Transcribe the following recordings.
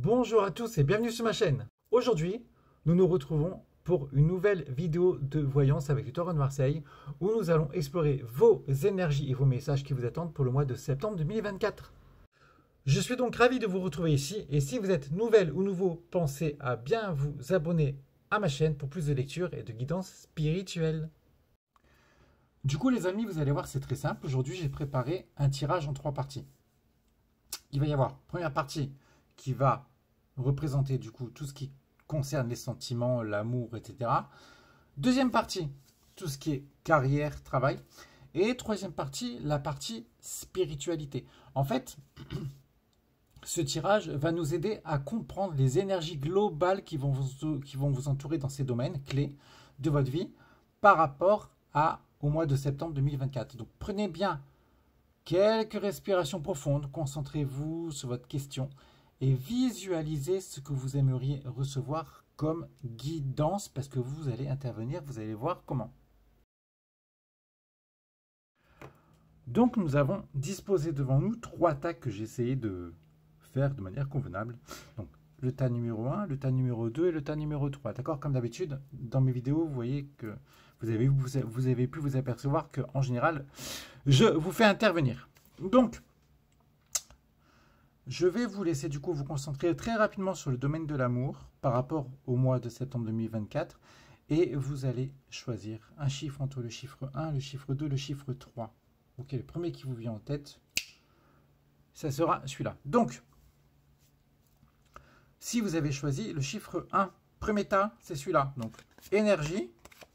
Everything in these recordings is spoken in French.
Bonjour à tous et bienvenue sur ma chaîne. Aujourd'hui, nous nous retrouvons pour une nouvelle vidéo de voyance avec le Tarot de Marseille où nous allons explorer vos énergies et vos messages qui vous attendent pour le mois de septembre 2024. Je suis donc ravi de vous retrouver ici et si vous êtes nouvelle ou nouveau, pensez à bien vous abonner à ma chaîne pour plus de lectures et de guidance spirituelle. Du coup les amis, vous allez voir, c'est très simple. Aujourd'hui, j'ai préparé un tirage en 3 parties. Il va y avoir première partie qui va représenter du coup tout ce qui concerne les sentiments, l'amour, etc. Deuxième partie, tout ce qui est carrière, travail. Et troisième partie, la partie spiritualité. En fait, ce tirage va nous aider à comprendre les énergies globales qui vont vous entourer dans ces domaines clés de votre vie par rapport au mois de septembre 2024. Donc prenez bien quelques respirations profondes, concentrez-vous sur votre question et visualisez ce que vous aimeriez recevoir comme guidance parce que vous allez intervenir, vous allez voir comment. Donc nous avons disposé devant nous 3 tas que j'ai essayé de faire de manière convenable. Donc le tas numéro 1, le tas numéro 2 et le tas numéro 3. D'accord? Comme d'habitude, dans mes vidéos, vous voyez que vous avez pu vous apercevoir qu'en général, je vous fais intervenir. Donc, je vais vous laisser du coup vous concentrer très rapidement sur le domaine de l'amour par rapport au mois de septembre 2024 et vous allez choisir un chiffre entre le chiffre 1, le chiffre 2, le chiffre 3. Ok, le premier qui vous vient en tête, ça sera celui-là. Donc, si vous avez choisi le chiffre 1, premier tas, c'est celui-là. Donc, énergie,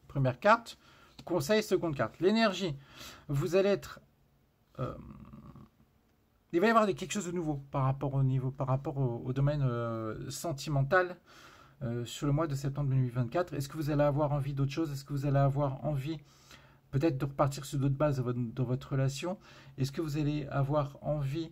première carte, conseil, seconde carte. L'énergie, vous allez être... il va y avoir quelque chose de nouveau par rapport au domaine sentimental sur le mois de septembre 2024. Est-ce que vous allez avoir envie d'autre chose? Est-ce que vous allez avoir envie peut-être de repartir sur d'autres bases dans votre relation? Est-ce que vous allez avoir envie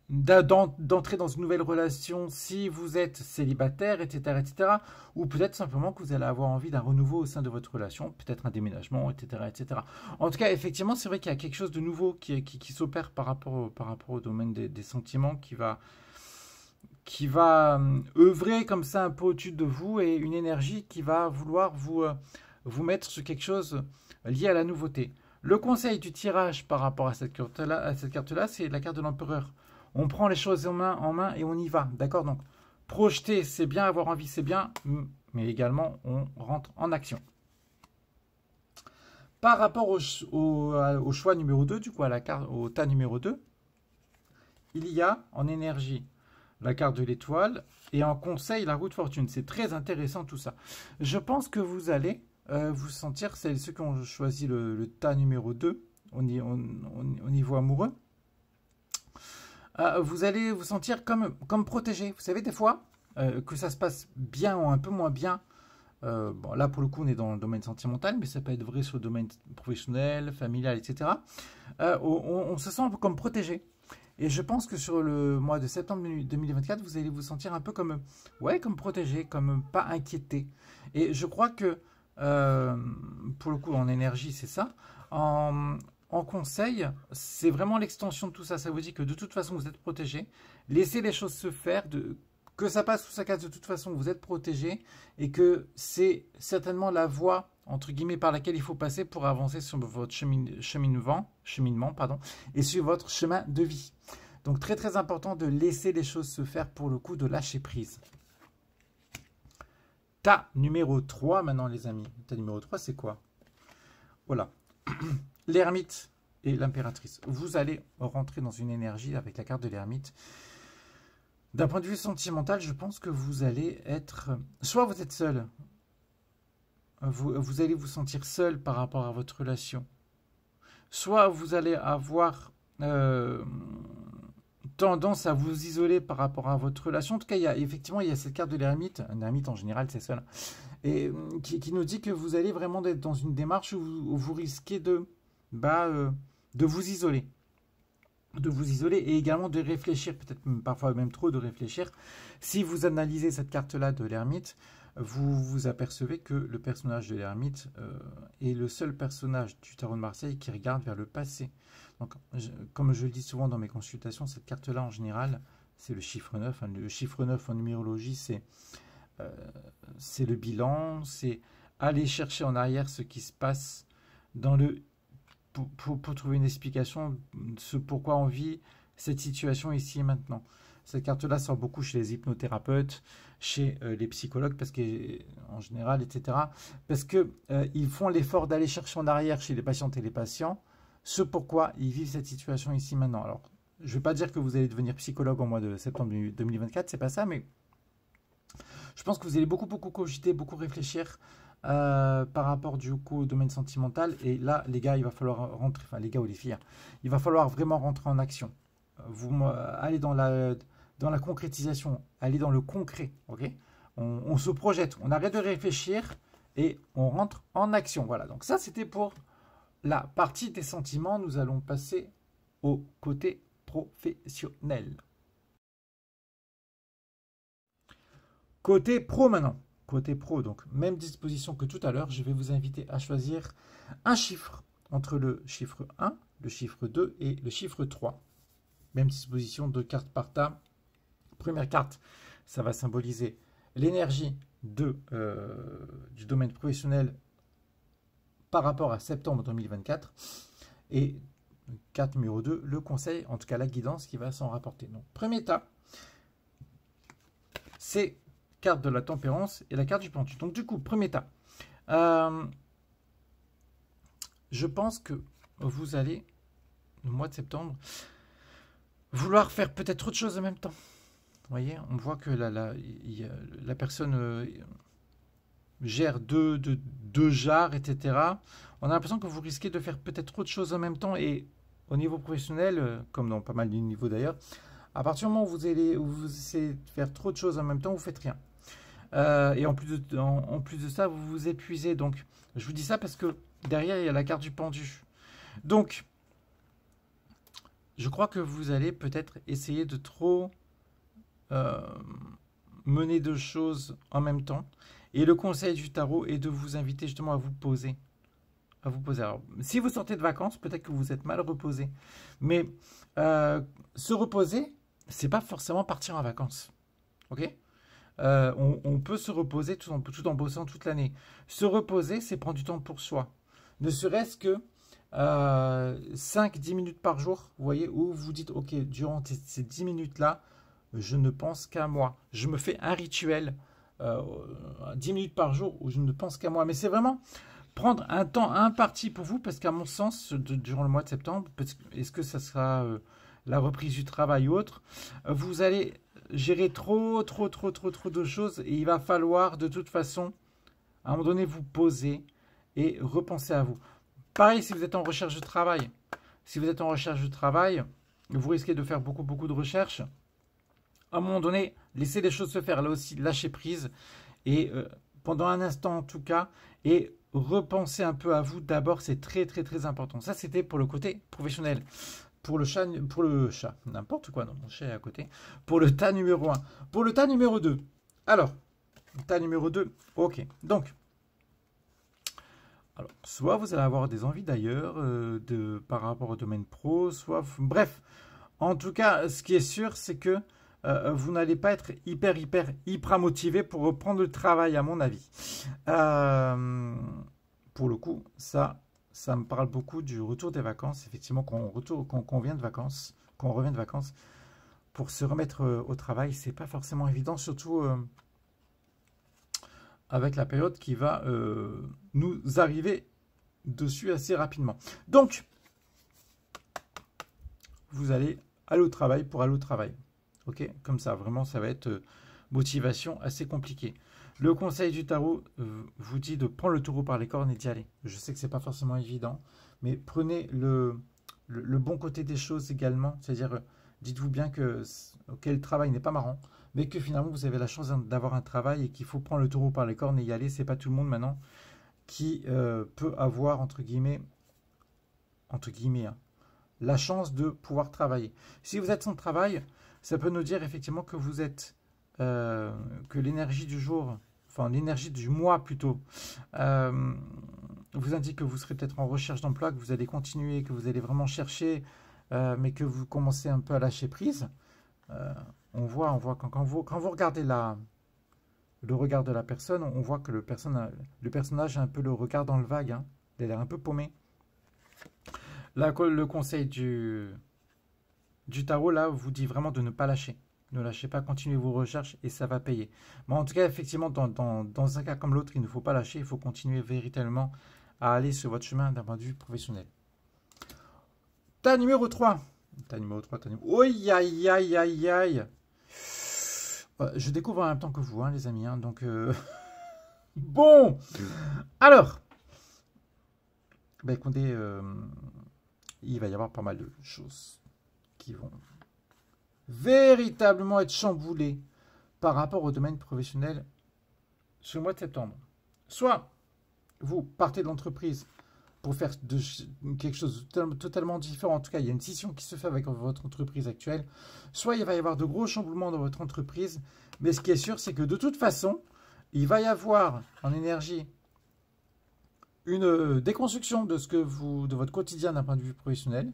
d'entrer dans une nouvelle relation si vous êtes célibataire, etc., etc. Ou peut-être simplement que vous allez avoir envie d'un renouveau au sein de votre relation, peut-être un déménagement, etc., etc. En tout cas, effectivement, c'est vrai qu'il y a quelque chose de nouveau qui s'opère par rapport au domaine des sentiments qui va œuvrer comme ça un peu au-dessus de vous et une énergie qui va vouloir vous mettre sur quelque chose lié à la nouveauté. Le conseil du tirage par rapport à cette carte-là, c'est la carte de l'empereur. On prend les choses en main et on y va. D'accord? Donc, projeter, c'est bien, avoir envie, c'est bien, mais également, on rentre en action. Par rapport au choix numéro 2, du coup, au tas numéro 2, il y a en énergie la carte de l'étoile et en conseil, la roue de fortune. C'est très intéressant tout ça. Je pense que vous allez vous sentir, ceux qui ont choisi le tas numéro 2 au niveau amoureux, vous allez vous sentir comme protégé. Vous savez, des fois, que ça se passe bien ou un peu moins bien. Bon, là, pour le coup, on est dans le domaine sentimental, mais ça peut être vrai sur le domaine professionnel, familial, etc. On se sent un peu comme protégé. Et je pense que sur le mois de septembre 2024, vous allez vous sentir un peu comme protégé, comme pas inquiété. Et je crois que, pour le coup, en énergie, c'est ça. En conseil, c'est vraiment l'extension de tout ça. Ça vous dit que de toute façon, vous êtes protégé. Laissez les choses se faire, que ça passe ou ça casse, de toute façon, vous êtes protégé. Et que c'est certainement la voie, entre guillemets, par laquelle il faut passer pour avancer sur votre cheminement, et sur votre chemin de vie. Donc, très, très important de laisser les choses se faire pour le coup, de lâcher prise. Tas numéro 3, maintenant, les amis. Tas numéro 3, c'est quoi? Voilà. L'ermite et l'impératrice. Vous allez rentrer dans une énergie avec la carte de l'ermite. D'un point de vue sentimental, je pense que vous allez être... Soit vous êtes seul. Vous allez vous sentir seul par rapport à votre relation. Soit vous allez avoir tendance à vous isoler par rapport à votre relation. En tout cas, effectivement, il y a cette carte de l'ermite. Un ermite, en général, c'est seul. Et qui nous dit que vous allez vraiment être dans une démarche où vous risquez de vous isoler. De vous isoler et également de réfléchir, peut-être parfois même trop de réfléchir. Si vous analysez cette carte-là de l'ermite, vous vous apercevez que le personnage de l'ermite est le seul personnage du Tarot de Marseille qui regarde vers le passé. Donc, comme je le dis souvent dans mes consultations, cette carte-là, en général, c'est le chiffre 9. Hein. Le chiffre 9 en numérologie, c'est le bilan, c'est aller chercher en arrière ce qui se passe dans le pour trouver une explication de ce pourquoi on vit cette situation ici et maintenant. Cette carte-là sort beaucoup chez les hypnothérapeutes, chez les psychologues, parce que, en général, etc. Parce que ils font l'effort d'aller chercher en arrière chez les patientes et les patients ce pourquoi ils vivent cette situation ici maintenant. Alors, je ne vais pas dire que vous allez devenir psychologue au mois de septembre 2024, c'est pas ça, mais je pense que vous allez beaucoup cogiter, beaucoup réfléchir par rapport du coup au domaine sentimental. Et là, les gars, il va falloir rentrer, enfin les gars ou les filles, il va falloir vraiment rentrer en action. Vous allez dans la concrétisation, allez dans le concret, ok? On se projette, on arrête de réfléchir et on rentre en action. Voilà, donc ça c'était pour la partie des sentiments. Nous allons passer au côté professionnel. Côté pro maintenant. Côté pro, donc même disposition que tout à l'heure, je vais vous inviter à choisir un chiffre entre le chiffre 1, le chiffre 2 et le chiffre 3. Même disposition, 2 cartes par table. Première carte, ça va symboliser l'énergie du domaine professionnel par rapport à septembre 2024. Et carte numéro 2, le conseil, en tout cas la guidance qui va s'en rapporter. Donc, premier tas, c'est carte de la tempérance et la carte du pendu. Donc du coup, premier tas. Je pense que vous allez, le mois de septembre, vouloir faire peut-être autre chose en même temps. Vous voyez, on voit que la personne gère deux jarres, etc. On a l'impression que vous risquez de faire peut-être autre chose en même temps. Et au niveau professionnel, comme dans pas mal de niveaux d'ailleurs, à partir du moment où vous essayez de faire trop de choses en même temps, vous ne faites rien. Et en plus de ça, vous vous épuisez. Donc, je vous dis ça parce que derrière, il y a la carte du pendu. Donc, je crois que vous allez peut-être essayer de trop mener deux choses en même temps. Et le conseil du tarot est de vous inviter justement à vous poser. Alors, si vous sortez de vacances, peut-être que vous êtes mal reposé. Mais se reposer, c'est pas forcément partir en vacances. Ok ? On peut se reposer tout en bossant toute l'année. Se reposer, c'est prendre du temps pour soi. Ne serait-ce que 5-10 minutes par jour, vous voyez, où vous dites, ok, durant ces 10 minutes-là, je ne pense qu'à moi. Je me fais un rituel 10 minutes par jour où je ne pense qu'à moi. Mais c'est vraiment prendre un temps imparti pour vous, parce qu'à mon sens, durant le mois de septembre, est-ce que ça sera la reprise du travail ou autre, vous allez gérer trop de choses et il va falloir de toute façon, à un moment donné, vous poser et repenser à vous. Pareil si vous êtes en recherche de travail. Si vous êtes en recherche de travail, vous risquez de faire beaucoup de recherches. À un moment donné, laissez les choses se faire. Là aussi, lâchez prise. Et pendant un instant en tout cas, et repensez un peu à vous. D'abord, c'est très important. Ça, c'était pour le côté professionnel. Pour le chat, n'importe quoi, non, mon chat est à côté. Pour le tas numéro 1. Pour le tas numéro 2. Alors, tas numéro 2, ok. Donc, alors, soit vous allez avoir des envies d'ailleurs par rapport au domaine pro, soit... Bref, en tout cas, ce qui est sûr, c'est que vous n'allez pas être hyper motivé pour reprendre le travail, à mon avis. Pour le coup, ça me parle beaucoup du retour des vacances. Effectivement, quand on revient de vacances, pour se remettre au travail, c'est pas forcément évident, surtout avec la période qui va nous arriver dessus assez rapidement. Donc, vous allez aller au travail pour aller au travail. Ok, comme ça, vraiment, ça va être motivation assez compliquée. Le conseil du tarot vous dit de prendre le taureau par les cornes et d'y aller. Je sais que c'est pas forcément évident, mais prenez le bon côté des choses également. C'est-à-dire, dites-vous bien que le travail n'est pas marrant, mais que finalement vous avez la chance d'avoir un travail et qu'il faut prendre le taureau par les cornes et y aller. C'est pas tout le monde maintenant qui peut avoir entre guillemets hein, la chance de pouvoir travailler. Si vous êtes sans travail, ça peut nous dire effectivement que vous êtes que l'énergie du jour enfin l'énergie du mois plutôt, vous indique que vous serez peut-être en recherche d'emploi, que vous allez continuer, que vous allez vraiment chercher, mais que vous commencez un peu à lâcher prise. On voit quand vous regardez le regard de la personne, on voit que le personnage a un peu le regard dans le vague, hein. Il a l'air un peu paumé. Là, le conseil du tarot, là, vous dit vraiment de ne pas lâcher. Ne lâchez pas, continuez vos recherches et ça va payer. Mais en tout cas, effectivement, dans un cas comme l'autre, il ne faut pas lâcher, il faut continuer véritablement à aller sur votre chemin d'un point de vue professionnel. Tas numéro 3. Aïe, aïe, aïe, aïe, aïe. Je découvre en même temps que vous, hein, les amis. Hein, donc, bon. Alors, ben, écoutez, il va y avoir pas mal de choses qui vont véritablement être chamboulées par rapport au domaine professionnel ce mois de septembre. Soit vous partez de l'entreprise pour faire quelque chose de totalement différent. En tout cas, il y a une scission qui se fait avec votre entreprise actuelle. Soit il va y avoir de gros chamboulements dans votre entreprise. Mais ce qui est sûr, c'est que de toute façon, il va y avoir en énergie une déconstruction de votre quotidien d'un point de vue professionnel.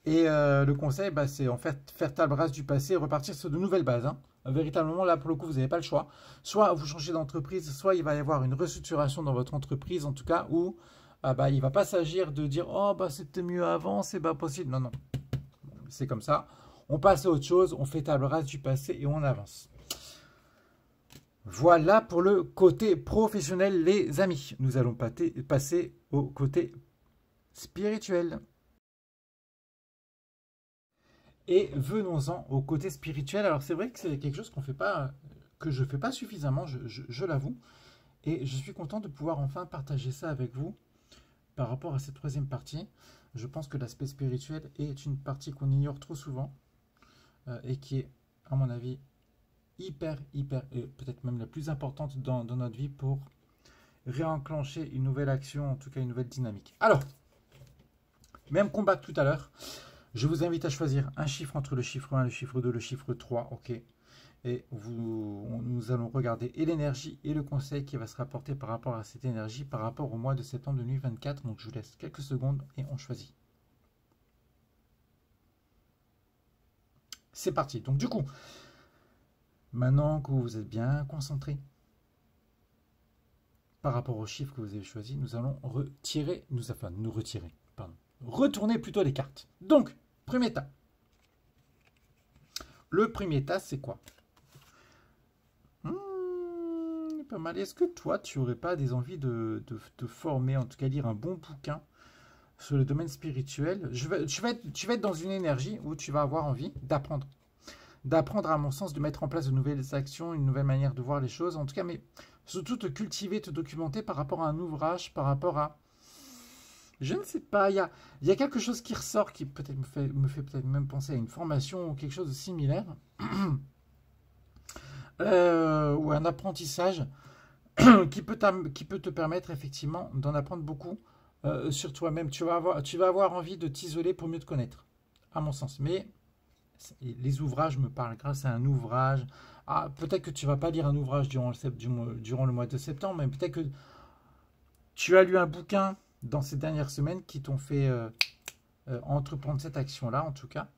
Et le conseil, bah, c'est en fait faire table rase du passé et repartir sur de nouvelles bases. Hein. Véritablement, là, pour le coup, vous n'avez pas le choix. Soit vous changez d'entreprise, soit il va y avoir une restructuration dans votre entreprise, en tout cas, où bah, il ne va pas s'agir de dire « Oh, bah, c'était mieux avant, c'est pas possible. » Non, non. C'est comme ça. On passe à autre chose, on fait table rase du passé et on avance. Voilà pour le côté professionnel, les amis. Nous allons passer au côté spirituel. Et venons-en au côté spirituel. Alors c'est vrai que c'est quelque chose que je ne fais pas suffisamment, je l'avoue. Et je suis content de pouvoir enfin partager ça avec vous par rapport à cette troisième partie. Je pense que l'aspect spirituel est une partie qu'on ignore trop souvent et qui est, à mon avis, hyper, et peut-être même la plus importante dans notre vie pour réenclencher une nouvelle action, en tout cas une nouvelle dynamique. Alors, même combat que tout à l'heure. Je vous invite à choisir un chiffre entre le chiffre 1, le chiffre 2, le chiffre 3, ok. Et nous allons regarder et l'énergie et le conseil qui va se rapporter par rapport à cette énergie, par rapport au mois de septembre 2024. Donc je vous laisse quelques secondes et on choisit. C'est parti. Donc du coup, maintenant que vous êtes bien concentré par rapport au chiffre que vous avez choisi, nous allons retourner plutôt les cartes. Donc, premier tas. Le premier tas, c'est quoi? Pas mal. Est-ce que toi, tu n'aurais pas des envies de former, en tout cas lire un bon bouquin sur le domaine spirituel? Tu vas être dans une énergie où tu vas avoir envie d'apprendre. D'apprendre, à mon sens, de mettre en place de nouvelles actions, une nouvelle manière de voir les choses. En tout cas, mais surtout te cultiver, te documenter par rapport à un ouvrage, par rapport à... Je ne sais pas, il y a quelque chose qui ressort qui peut-être me fait peut-être même penser à une formation ou quelque chose de similaire. Ou un apprentissage qui peut te permettre effectivement d'en apprendre beaucoup sur toi-même. Tu vas avoir envie de t'isoler pour mieux te connaître, à mon sens. Mais les ouvrages me parlent grâce à un ouvrage. Ah, peut-être que tu ne vas pas lire un ouvrage durant le mois de septembre, mais peut-être que tu as lu un bouquin dans ces dernières semaines qui t'ont fait entreprendre cette action-là, en tout cas,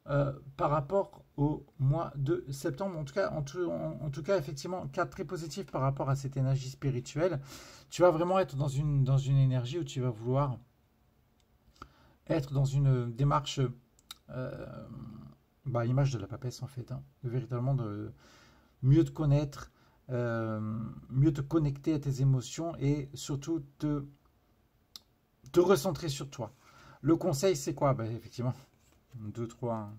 par rapport au mois de septembre. En tout cas, effectivement, cas très positif par rapport à cette énergie spirituelle. Tu vas vraiment être dans une énergie où tu vas vouloir être dans une démarche, image de la papesse en fait, hein, véritablement de mieux te connaître, mieux te connecter à tes émotions et surtout te recentrer sur toi. Le conseil, c'est quoi? Effectivement, 2, 3.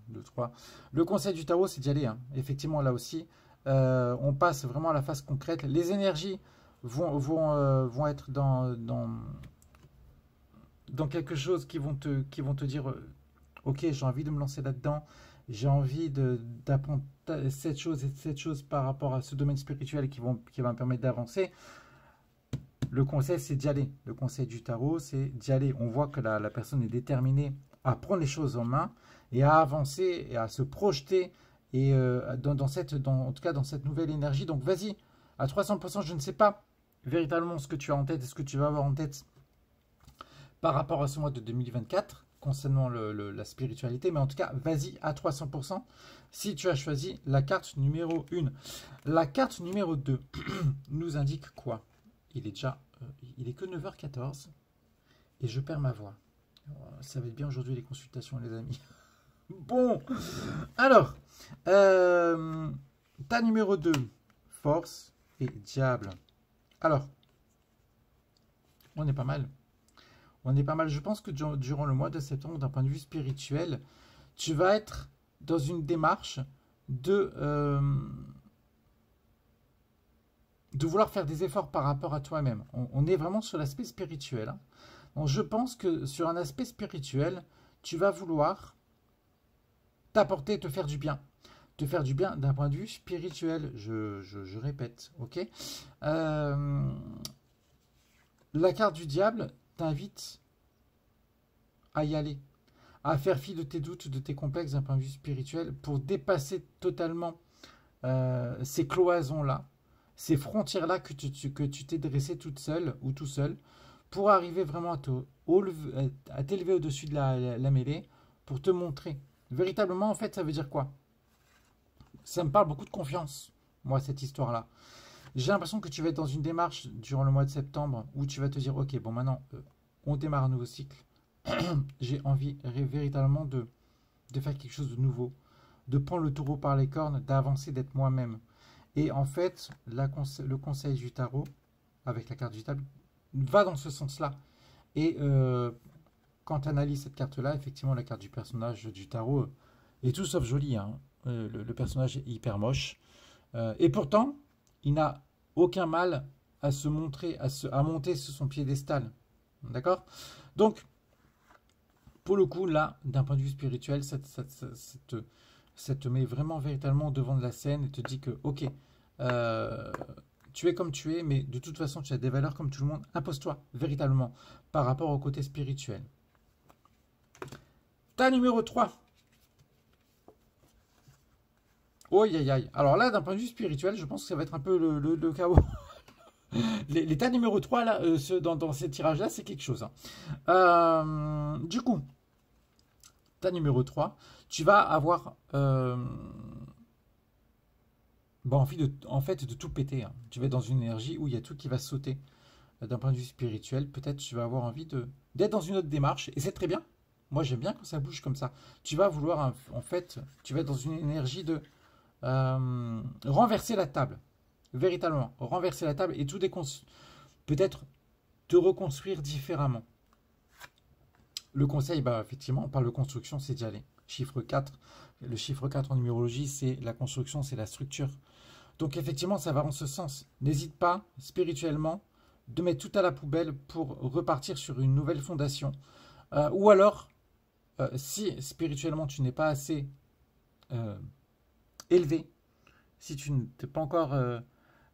Le conseil du tarot, c'est d'y aller. Hein. Effectivement, là aussi, on passe vraiment à la phase concrète. Les énergies vont être dans quelque chose qui vont te dire ok, j'ai envie de me lancer là-dedans, j'ai envie d'apprendre cette chose et cette chose par rapport à ce domaine spirituel qui va me permettre d'avancer. Le conseil, c'est d'y aller. Le conseil du tarot, c'est d'y aller. On voit que la personne est déterminée à prendre les choses en main et à avancer et à se projeter et en tout cas dans cette nouvelle énergie. Donc vas-y, À 300%, je ne sais pas véritablement ce que tu as en tête et ce que tu vas avoir en tête par rapport à ce mois de 2024 concernant la spiritualité, mais en tout cas, vas-y à 300% si tu as choisi la carte numéro 1. La carte numéro 2 nous indique quoi? Il est que 9h14 et je perds ma voix. Ça va être bien aujourd'hui les consultations, les amis. Bon, alors, ta numéro 2, force et diable. Alors, on est pas mal. On est pas mal. Je pense que durant le mois de septembre, d'un point de vue spirituel, tu vas être dans une démarche de vouloir faire des efforts par rapport à toi-même. On est vraiment sur l'aspect spirituel. Hein. Donc, je pense que sur un aspect spirituel, tu vas vouloir t'apporter, te faire du bien. Te faire du bien d'un point de vue spirituel, je répète, ok. La carte du diable t'invite à y aller, à faire fi de tes doutes, de tes complexes d'un point de vue spirituel, pour dépasser totalement ces cloisons-là, ces frontières-là que tu t'es dressé toute seule ou tout seul, pour arriver vraiment à t'élever au-dessus de la mêlée, pour te montrer. Véritablement, en fait, ça veut dire quoi? Ça me parle beaucoup de confiance, moi, cette histoire-là. J'ai l'impression que tu vas être dans une démarche durant le mois de septembre où tu vas te dire, ok, bon, maintenant, on démarre un nouveau cycle. J'ai envie véritablement de faire quelque chose de nouveau, de prendre le taureau par les cornes, d'avancer, d'être moi-même. Et en fait, le conseil du tarot, avec la carte du diable, va dans ce sens-là. Et quand tu analyses cette carte-là, effectivement, la carte du personnage du tarot est tout sauf jolie. Hein. Le personnage est hyper moche. Et pourtant, il n'a aucun mal à se montrer, à monter sur son piédestal. D'accord? Donc, pour le coup, là, d'un point de vue spirituel, ça te met vraiment véritablement devant de la scène et te dit que, ok, tu es comme tu es, mais de toute façon, tu as des valeurs comme tout le monde. Impose-toi, véritablement, par rapport au côté spirituel. Ta numéro 3. Oh, aïe, aïe. Alors là, d'un point de vue spirituel, je pense que ça va être un peu le chaos. L'état numéro 3, là, dans ces tirages-là, c'est quelque chose. Hein. Du coup, ta numéro 3, tu vas avoir envie de tout péter. Hein. Tu vas être dans une énergie où il y a tout qui va sauter. D'un point de vue spirituel, peut-être tu vas avoir envie d'être dans une autre démarche. Et c'est très bien. Moi, j'aime bien quand ça bouge comme ça. Tu vas vouloir, en fait, tu vas être dans une énergie de renverser la table. Véritablement, renverser la table et tout peut-être te reconstruire différemment. Le conseil, effectivement, on parle de construction, c'est d'y aller. Chiffre 4. Le chiffre 4 en numérologie, c'est la construction, c'est la structure. Donc effectivement, ça va en ce sens. N'hésite pas, spirituellement, de mettre tout à la poubelle pour repartir sur une nouvelle fondation. Ou alors, si spirituellement tu n'es pas assez élevé, si tu ne t'es pas encore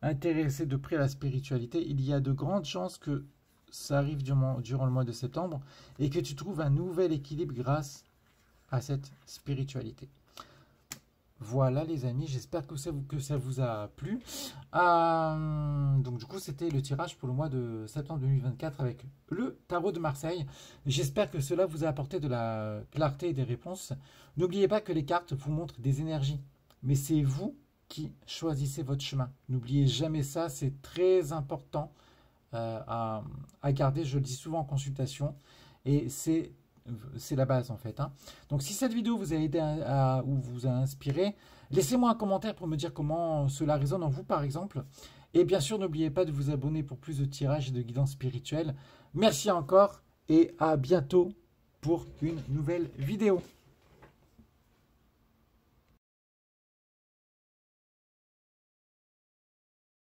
intéressé de près à la spiritualité, il y a de grandes chances que ça arrive durant le mois de septembre et que tu trouves un nouvel équilibre grâce à cette spiritualité. Voilà les amis, j'espère que ça vous a plu. Donc du coup, c'était le tirage pour le mois de septembre 2024 avec le tarot de Marseille. J'espère que cela vous a apporté de la clarté et des réponses. N'oubliez pas que les cartes vous montrent des énergies, mais c'est vous qui choisissez votre chemin. N'oubliez jamais ça, c'est très important à garder, je le dis souvent en consultation, et c'est la base en fait. Hein. Donc si cette vidéo vous a aidé ou vous a inspiré, laissez-moi un commentaire pour me dire comment cela résonne en vous par exemple. Et bien sûr, n'oubliez pas de vous abonner pour plus de tirages et de guidance spirituelle. Merci encore et à bientôt pour une nouvelle vidéo.